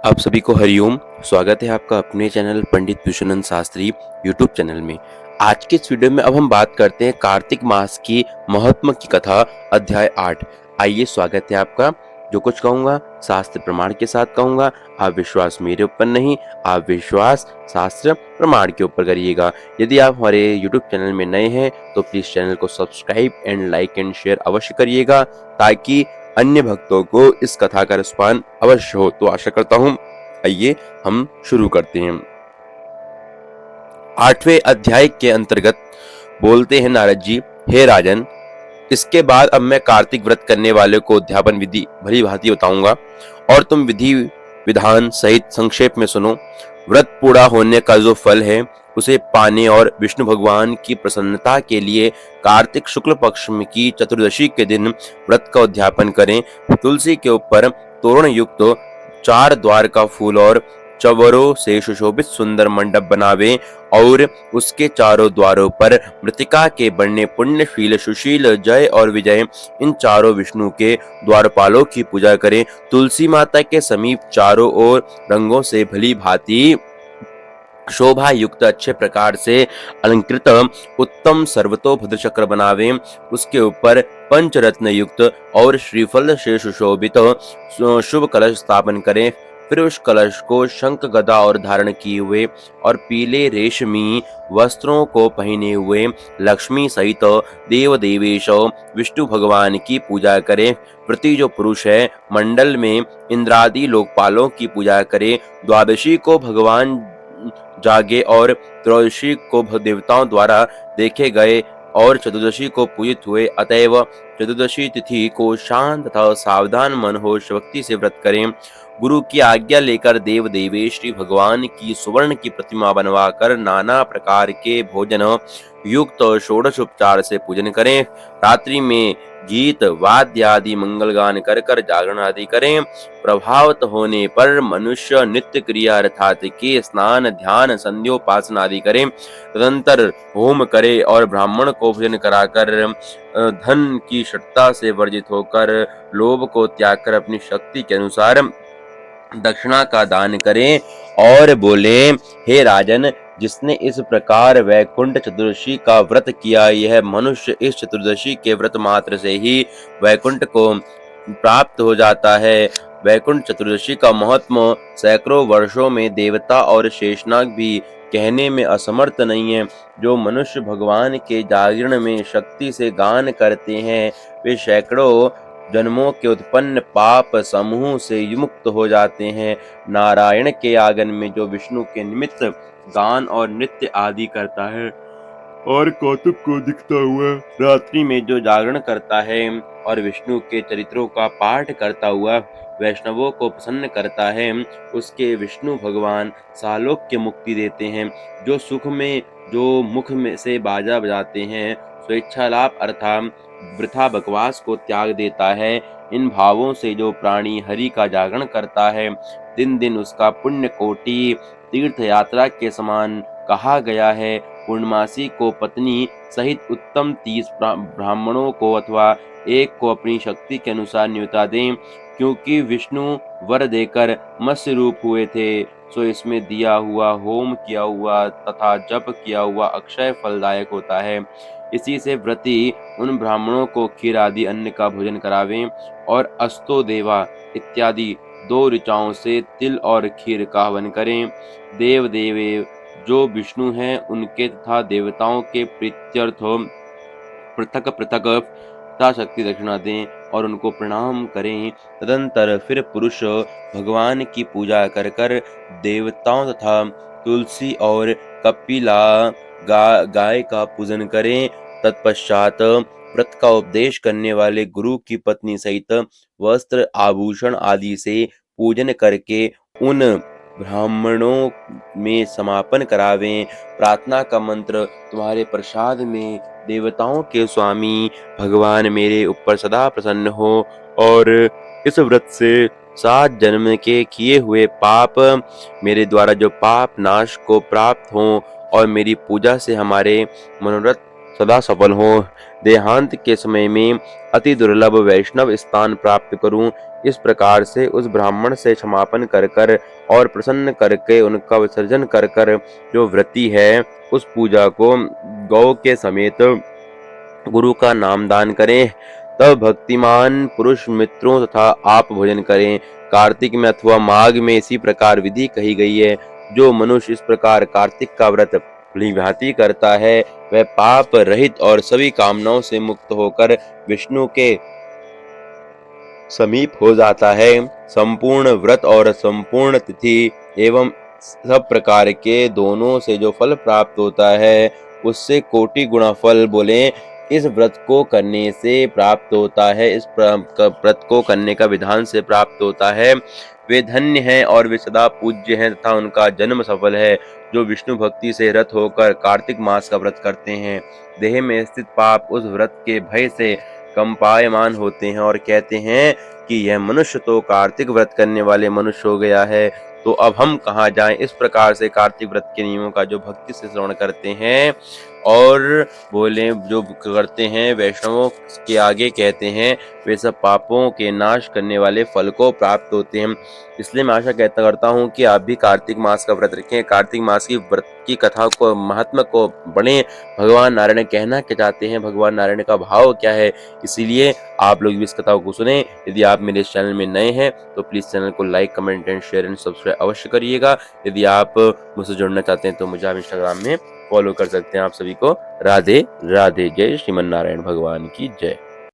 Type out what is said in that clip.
आप सभी को हरिओम। स्वागत है आपका अपने चैनल पंडित विश्वनंद शास्त्री यूट्यूब चैनल में। आज के इस वीडियो में अब हम बात करते हैं कार्तिक मास की महत्व की कथा अध्याय 8। आइए, स्वागत है आपका। जो कुछ कहूँगा शास्त्र प्रमाण के साथ कहूँगा। आप विश्वास मेरे ऊपर नहीं, आप विश्वास शास्त्र प्रमाण के ऊपर करिएगा। यदि आप हमारे यूट्यूब चैनल में नए हैं तो प्लीज चैनल को subscribe and like and share अवश्य करिएगा, ताकि अन्य भक्तों को इस कथा का रसपान अवश्य हो। तो आशा करता हूं, आइए हम शुरू करते हैं। 8वें अध्याय के अंतर्गत बोलते हैं नारद जी, हे राजन, इसके बाद अब मैं कार्तिक व्रत करने वाले को उद्यापन विधि भली भांति बताऊंगा और तुम विधि विधान सहित संक्षेप में सुनो। व्रत पूरा होने का जो फल है उसे पाने और विष्णु भगवान की प्रसन्नता के लिए कार्तिक शुक्ल पक्ष की चतुर्दशी के दिन व्रत का उद्यापन करें। तुलसी के ऊपर तोरण युक्त 4 द्वार का फूल और चवरों से सुशोभित सुंदर मंडप बनावे और उसके चारों द्वारों पर मृतिका के बनने पुण्यशील, सुशील, जय और विजय इन चारों विष्णु के द्वारपालों की पूजा करें। तुलसी माता के समीप चारों ओर रंगों से भली भांति शोभा युक्त अच्छे प्रकार से अलंकृत उत्तम सर्वतोभद्र चक्र बनावे। उसके ऊपर पंचरत्न युक्त और श्रीफल से सुशोभित शुभ कलश स्थापन करें। फिर उस कलश को शंख गदा और धारण किए हुए और पीले रेशमी वस्त्रों को पहने हुए लक्ष्मी सहित देव देवेश विष्णु भगवान की पूजा करें। प्रति जो पुरुष है मंडल में इंद्रादि लोकपालों की पूजा करे। द्वादशी को भगवान जागे और त्रयोदशी को देवताओं द्वारा देखे गए और चतुर्दशी को पूजित हुए। अतएव चतुर्दशी तिथि को शांत तथा सावधान मन हो भक्ति से व्रत करें। गुरु की आज्ञा लेकर देव देवेश श्री भगवान की सुवर्ण की प्रतिमा बनवाकर नाना प्रकार के भोजन युक्त षोडश उपचार से पूजन करें। रात्रि में गीत वाद्य आदि मंगल गान कर कर जागरण आदि करें। प्रभावित होने पर मनुष्य नित्य क्रिया अर्थात के स्नान ध्यान संध्योपासना आदि करें। तदंतर होम करे और ब्राह्मण को भोजन कराकर धन की शठता से वर्जित होकर लोभ को त्याग कर अपनी शक्ति के अनुसार दक्षिणा का दान करें और बोले, हे राजन, जिसने इस प्रकार वैकुंठ चतुर्दशी का व्रत किया, यह मनुष्य इस चतुर्दशी के व्रत मात्र से ही वैकुंठ को प्राप्त हो जाता है। वैकुंठ चतुर्दशी का महात्म्य सैकड़ों वर्षों में देवता और शेषनाग भी कहने में असमर्थ नहीं है। जो मनुष्य भगवान के जागरण में शक्ति से गान करते हैं, वे सैकड़ों जन्मों के उत्पन्न पाप समूह से मुक्त हो जाते हैं। नारायण के आंगन में जो विष्णु के निमित्त गान और नृत्य आदि करता है और कौतुक को दिखता हुआ रात्रि में जो जागरण करता है और विष्णु के चरित्रों का पाठ करता हुआ वैष्णवों को प्रसन्न करता है, उसके विष्णु भगवान सालोक्य मुक्ति देते हैं। जो सुख में जो मुख में से बाजा बजाते हैं, स्वेच्छा लाभ अर्थात वृथा बकवास को त्याग देता है। इन भावों से जो प्राणी हरि का जागरण करता है, दिन दिन उसका पुण्य कोटि तीर्थ यात्रा के समान कहा गया है। पूर्णमासी को पत्नी सहित उत्तम 30 ब्राह्मणों को अथवा एक को अपनी शक्ति के अनुसार न्योता दें, क्योंकि विष्णु वर देकर मत्स्य रूप हुए थे। सो इसमें दिया हुआ, होम किया हुआ तथा जप किया हुआ अक्षय फलदायक होता है। इसी से व्रती उन ब्राह्मणों को खीर आदि अन्न का भोजन करावें और अस्तो देवा इत्यादि 2 ऋचाओं से तिल और खीर का हवन करें। देव देवे जो विष्णु हैं, उनके तथा देवताओं के प्रीत्यर्थ पृथक पृथक शक्ति दक्षिणा दें और उनको प्रणाम करें। तदंतर फिर पुरुष भगवान की पूजा कर कर देवताओं तथा तुलसी और कपिला गाय का पूजन करें। तत्पश्चात व्रत का उपदेश करने वाले गुरु की पत्नी सहित वस्त्र आभूषण आदि से पूजन करके उन ब्राह्मणों में समापन करावें। प्रार्थना का मंत्र, तुम्हारे प्रसाद में देवताओं के स्वामी भगवान मेरे ऊपर सदा प्रसन्न हो और इस व्रत से 7 जन्म के किए हुए पाप मेरे द्वारा जो पाप नाश को प्राप्त हों और मेरी पूजा से हमारे मनोरथ सदा सफल हों। देहांत के समय में अति दुर्लभ वैष्णव स्थान प्राप्त करूं। इस प्रकार से उस ब्राह्मण से क्षमापन कर कर और प्रसन्न करके उनका विसर्जन कर कर जो व्रती है उस पूजा को गौ के समेत गुरु का नामदान करें। तब भक्तिमान पुरुष मित्रों तथा आप भोजन करें। कार्तिक में अथवा माघ में इसी प्रकार विधि कही गई है। जो मनुष्य इस प्रकार कार्तिक का व्रत भली करता है वह पाप रहित और सभी कामनाओं से मुक्त होकर विष्णु के समीप हो जाता है। संपूर्ण व्रत और संपूर्ण तिथि एवं सब प्रकार के दोनों से जो फल प्राप्त होता है उससे कोटि गुणा फल बोले इस व्रत को करने से प्राप्त होता है। इस व्रत को करने का विधान से प्राप्त होता है। वे धन्य हैं और वे सदा पूज्य हैं तथा उनका जन्म सफल है। जो विष्णु भक्ति से रत होकर कार्तिक मास का व्रत करते हैं देह में स्थित पाप उस व्रत के भय से कंपायमान होते हैं और कहते हैं कि यह मनुष्य तो कार्तिक व्रत करने वाले मनुष्य हो गया है, तो अब हम कहाँ जाएं। इस प्रकार से कार्तिक व्रत के नियमों का जो भक्ति से श्रवण करते हैं और बोले जो करते हैं वैष्णवों के आगे कहते हैं वे सब पापों के नाश करने वाले फल को प्राप्त होते हैं। इसलिए मैं आशा करता हूँ कि आप भी कार्तिक मास का व्रत रखें। कार्तिक मास की व्रत की कथा को महात्मा को पढ़ें। भगवान नारायण कहना क्या चाहते हैं, भगवान नारायण का भाव क्या है, इसीलिए आप लोग भी इस कथा को सुने। यदि आप मेरे इस चैनल में नए हैं तो प्लीज चैनल को like comment and share and subscribe अवश्य करिएगा। यदि आप मुझसे जुड़ना चाहते हैं तो मुझे आप इंस्टाग्राम में फॉलो कर सकते हैं। आप सभी को राधे राधे। जय श्रीमन नारायण भगवान की जय।